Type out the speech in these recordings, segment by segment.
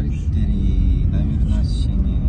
Бери, наверное, ощущение.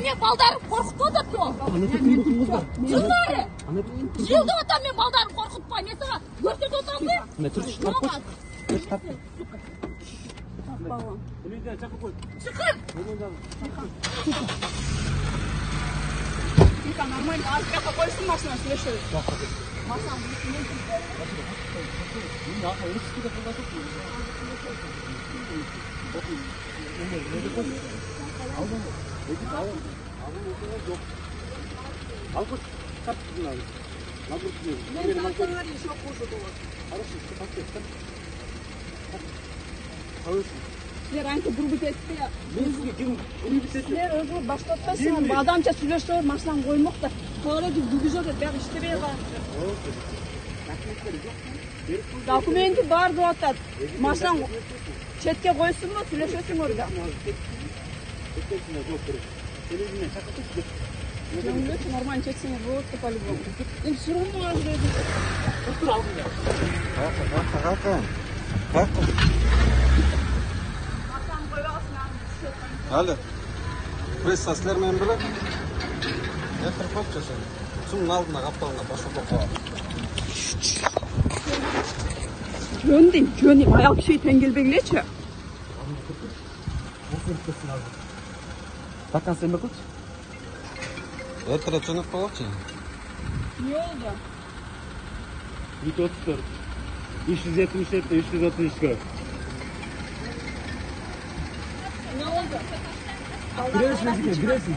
Мен балдарым қорқытып отырды ол. Жылдары. Жылды отам мен балдарым қорқытпай. Мен саған көрсетіп отырам ғой. Мен тұршы тартып қойшы. Тұршы тартып. Шықыр. Тихо, нормально. А жаққа қойсын машинаны сөйлешеді. Машинаны бүйтінен Al koş, tak bunları. Al koş. Ben sana еще хуже было. Хорошо, так. Хорошо. Сіздер аңты бұрбыт етті я. Мен сізге кім бұрбыт етті? Сіздер өзі баштатпайсың, адамша сөйлесіп машинаны қоймақта. Sonra дүгізеді, бәрі іштебей қалады. Документі бар деп атады. Машинаны шетке қойсын ба, сөйлесесің орда. Өте нормально чексеңер болады по-любому. Енді сұрғын болған жүреді. Тұр алдында. Қалқы. Машинаны қойып алсын. Әлі, прессаслермен бірі. Әтір көп жасайды. Сұңын алдына қапталына башы қоқуға. Жөн дейм. Аял кішей тәңгелбегілечі. Bakkan sen bakın. Әтірі чөніп қалақшы. Не oldu? 234. 377, 363. Ne oldu? Giresin Ejike, giresin.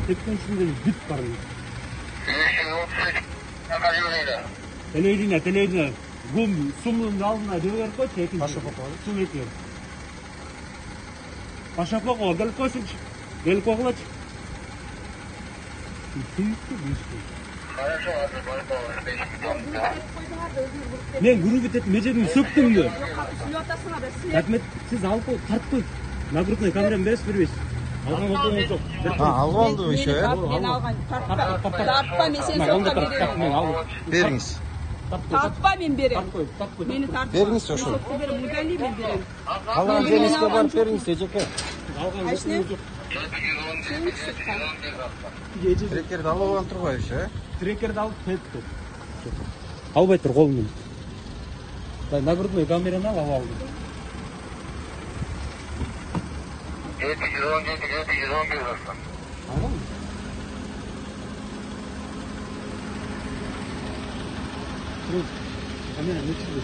Tekten içinde bit var. Teleydine. Gum, sumun altına dövüyor koy çekin. Başapak var. Sum ekliyor. Başapak var. Gel koy çık. Gel kokla çık. Men grup bitip mecedim söktüm diyor. Rahmet siz alıp tartıp koy. Nagrupnay kameram beriberiz. Algan okuduğunuz yok. Ha, alып aldım işe. Ben algan. Tartpa men sen sokka bereyim. Beriniz. Tartpa men bereyim. Meni tartpa. Beriniz oşo. Sokka bereyim. Mugalli men bereyim. Алған жеріңізге барып беріңіз Ежеке. Algan okuduğunuz yok. Трекерді алып алған тұрғай ше. Трекерді алып кетті. Албай тұр қолымен. Нагрудной камераны алып алды. 711 жасқан. Алған мı? Камера не çıktı?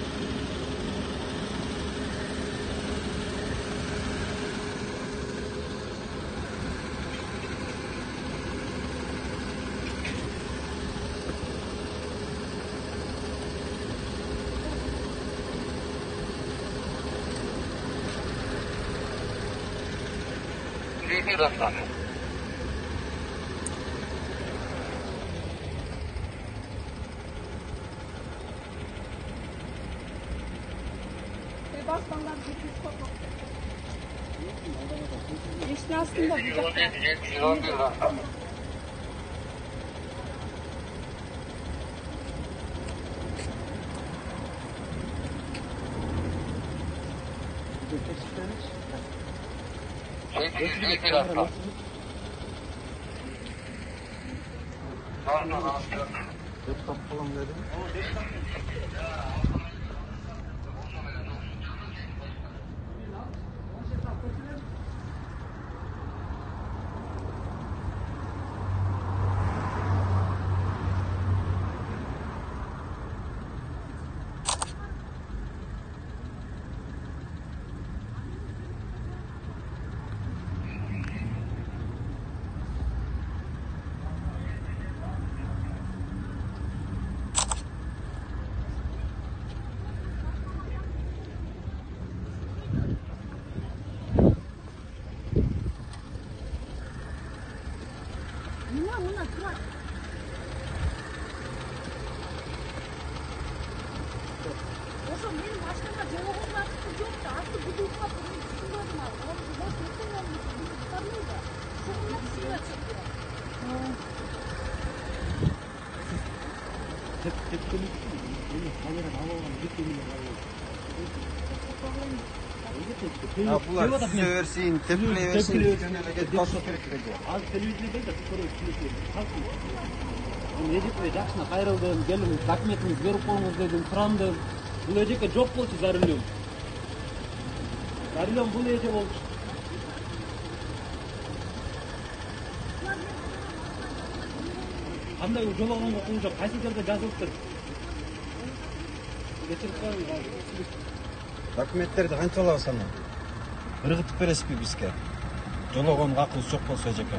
Жеті жасқан. İşte aslında bu da. 711 жасқан. Жеті жасқан. Деп тапқылым дедім. Mına kırar. Oşo benim başkanına cevabım artık yok da artık bu duruma bunu düşünüyordum abi. Onu boş yapamıyorum. Tutamıyor da. Şunun hepsini çıktı. Tepkili. Kameradan alıp aldı. Gittiğini aldı. Ha, bular süze versin, tepkile versin. Memleket başı керек dedi. Az televizyonda da soru söylüyor. Halkı. Necip Bey жақсына қайрылдым, келдім, документіңізді беріп қойыңыз дедім, сұрандым. Бұл Ежеке жоқ болчу Зарилем. Зарилем бұл Эже болчу. Қандай жолығының оқуы жоқ, қайсы жерде жазылыптыр? Кешіріп қойыңыз. Документтерді қаншалап сана? Ырғытып бересіз бе бізге? Жолығының ақылы жоқ болса Ежеке.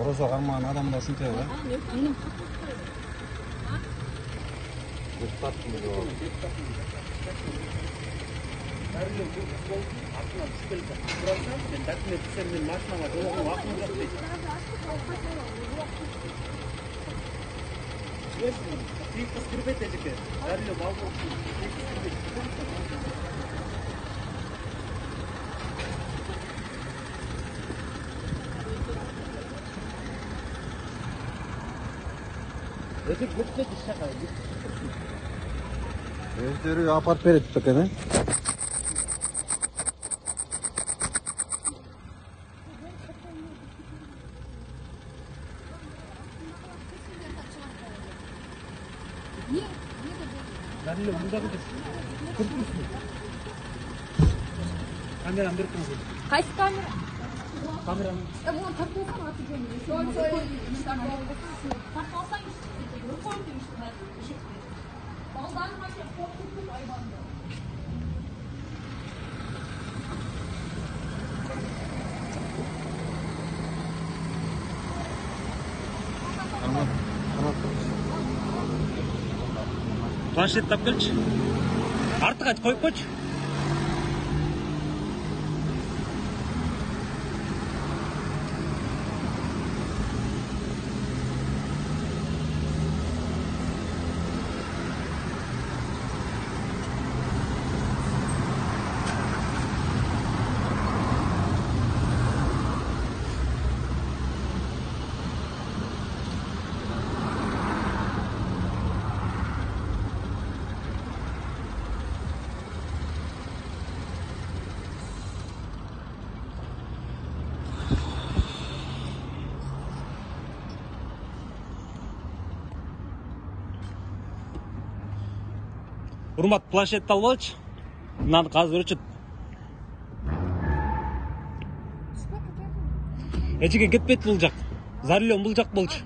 Орозо қармаған адамдасың те ба? Benim Зарилем бұл артынан түсіп келді. Бұрансам, мен документ түсем, мен машинама жолығының ақылы жоқ дейді. Тиіп қыз Ежеке. Зарилем алып olsun. Тиіп қыз Ежек көптеп шақа. Өздері апарып береді екен, ә? Зарилем мұндағы жүр. Көріп тұрсың. Камераны беріп тұрыңыз. Қайсы камера? Kameranın Bunu takıyorsan atacağım. Takmazsan işte. Koydum işte ben. Bazıdan başka korkuttum hayvandı. Planşet tap kelçi. Artık aç koyup koç. Урмат планшетти алып алчы. Мынаны азыр өчүт. Эчиге кетпейт бул жак. Зарылем бул жак болчу.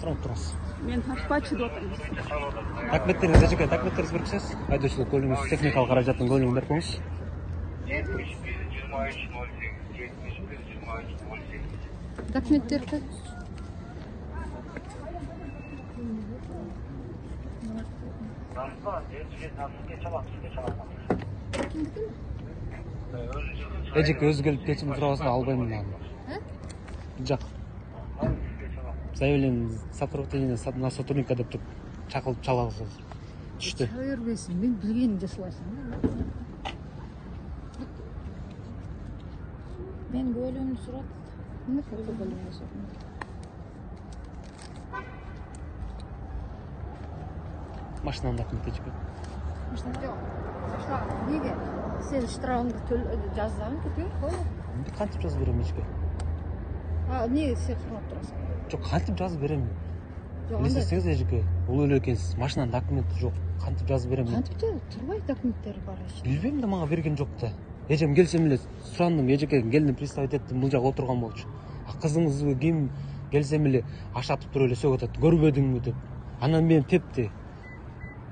Қарап тұрыңыз. Мен тартпачы деп отырмын. Документтеріңізді жеке документтеріңізді беріп қойсаңыз. Айдоочулук көлігіңіз, техникалық қаражаттың көлігін беріп қойыңыз. 71-23-08. Документтерді. Эжеке өзі келіп кечим сурабаса албаймын мынаны. Жак. Заявление сотрудника на сотрудника деп туруп чакылып чалабыз. Түштү. Çağırıyorsun. Ben bilgeni жасылайсың. Ben bölümünü surat. Ne kadar bölümünü surat. Машинаны документ эжеке. Жоқ. Неге? Сен штрафыңды жазсаң кетеді ғой. Кантип жазып берем эжеке? Не сен құрмап тұрасың? Жок, кантип жазып берем? Жоқ, андай. Билесеңиз эжеке, бул эле экенсиз. Машинанын документи жок. Кантип жазып берем? Қантып тұрбай документтері бар еще. Билбейм да, мага берген жок да. Эжем келсем эле сурандым, эжеке келдим, представить эттим, бул жакка отурган болчу. Кызыңызбы ким келсем эле ашатып туруп эле сөгөт атты. Көрбөдүңбү деп. Анан мени тепти.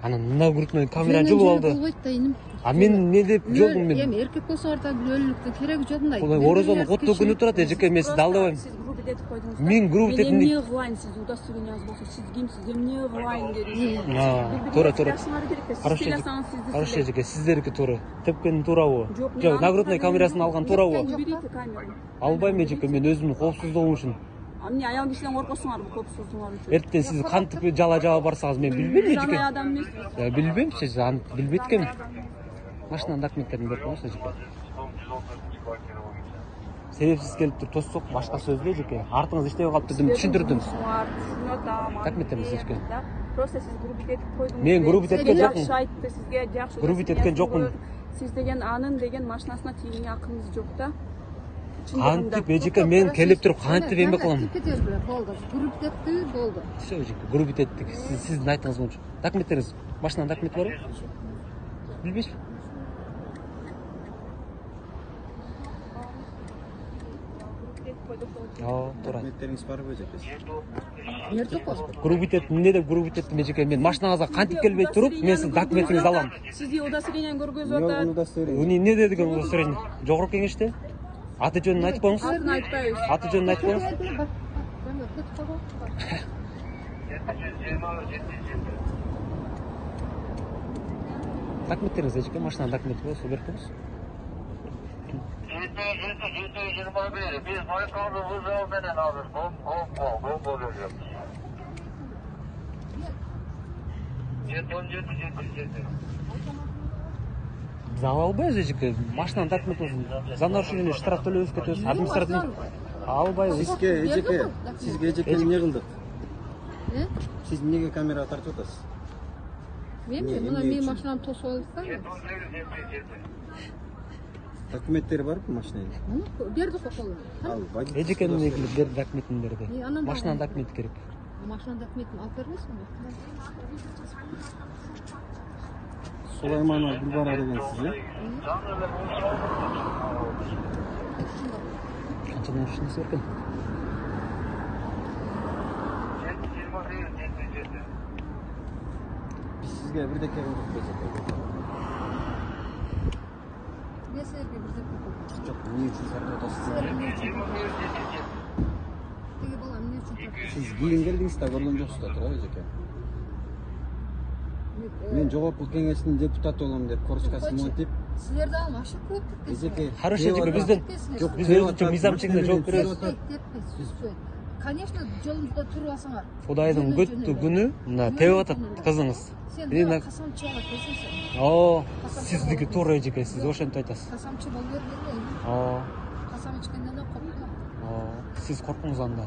Анан нагрудной камераны жылып алды. Болбойт да иним. А мен не деп жолдум мен? Эми эркек болсо да өлүлүктүн кереги жок мындай. Ой, орозонун коттоо күнү турат эжеке, мен сизди алдабайм. Сіз группа етіп қойдыңыз. Мен группа етіп- Мен эмне кылайын, сиз удостоверениеңиз болсо, сиз кимсиз, эмне кылайын дедиңиз. Туура. Хорошо, Хорошо эжеке, сиздердики туура. Тепкен туурабы? Жок, мен Жок, нагрудной камерасын алган туурабы? Берите камеру. Албайм эжеке, мен өзүмдүн коопсуздугум үчүн. Эмне аял кишиден коркосуңарбы, коопсуздугуңар үчүн? Эртең сиз кантип жала барсаңыз мен билбейм Жаңа эжеке. адам эмеспиз. Билбейм, сиз аны билбейт экенмин. Машинанын документтерин берип коюңуз эжеке. Себепсиз келип туруп тоссок, башка сөз да эжеке. Артыңыз иштебей калыптыр деп түшүндүрдүм. Документтериңиз эжеке. Просто сиз группа етіп қойдыңыз. Мен группа еткен Сізге жоқпын. Жакшы айтты, сизге жакшы. Группа еткен жоқпын. Сиз деген анын деген машинасына тийгенге акыңыз жок да. Кантип эжеке, мен келип туруп кантип эмгек кылам? Болды. Групп етті, болды. Все эжеке, группа еттик. Сиздин айтыңыз боюнча. Документтериңиз, машинанын документи барбы? Билбейсизби? Туура. Документтериңиз барбы эжеке? Ерді қос. Группа еттим, эмне деп группа еттим эжеке? Мен машинаңызга кантип келбей туруп, мен сиздин документиңизди алам. Сизге удостоверение көргөзүп атат. Удостоверение. Эмне деген удостоверение? Жогорку кеңеште? Аты жөнүн айтып коюңуз. Атын айтпайбыз. Аты жөнүн айтып коюңуз. Документтериңиз эжеке, машинанын документи болсо берип коюңуз. 721. Biz Baykal'da Vızal menen alır. Gol oluyor. 717. Biz ала албайбыз эжеке. Машинаны тартып кетесиң. За нарушение штраф төлөп кетесиз. Административный албайбыз. Сизге эжеке эмне кылдык? Э? Сиз эмнеге камерага тартып атасыз? Мен Не, мына эмне менин үчүн? машинамды тосуп алсаң, Документтери барбы машинанын? берди кокол. Ал Эжеке эмне кылып берди, документин берди. Анан Машинанын документи керек. Машина документин алып бербейсиңби? Сулайманова Гүлбара дегенсиз, э? Канчадан ушунчасы беркен? Биз сизге бирдеке кылдык эжеке. Мен силерге бирдеке кылдым. Жок, эмне үчүн тартып атасыз? Тиги бала эмне үчүн тартып? Сиз кийин келдиңиз да көргөн жоксуз да туура эжеке. Мен жогорку кеңештин депутаты болом деп корочкасын монтип, Силерде ал машина көп эжеке. Хорошо эжеке, бизден Жок, биз өзүнчө мыйзам чегинде жооп беребиз. Конечно, жолубузда туруп алсаңар. Кудайдын көттү күнү мына тебип атат кызыңыз. Сен Мен касамчы болот келсеңсиң. сиздики туура эжеке, сиз ошентип айтасыз. Касамчы боло бергиле. Касам ичкенден коркма. Сиз коркуңуз анда.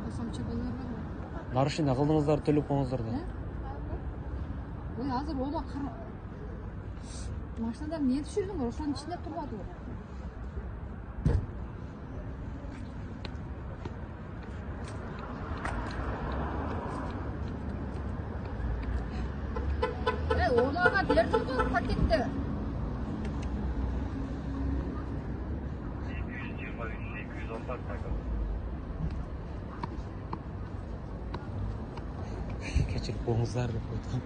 Касамчы боло бергиле. Нарушение кылдыңыздар, төлөп коюңуздар да. Ой, азыр ома машинада эмне түшүрдүңөр? Ошонун ичинде турбадыбы? Омага бердим го пакетти. 220. Кечирип коюңуздар деп койтум.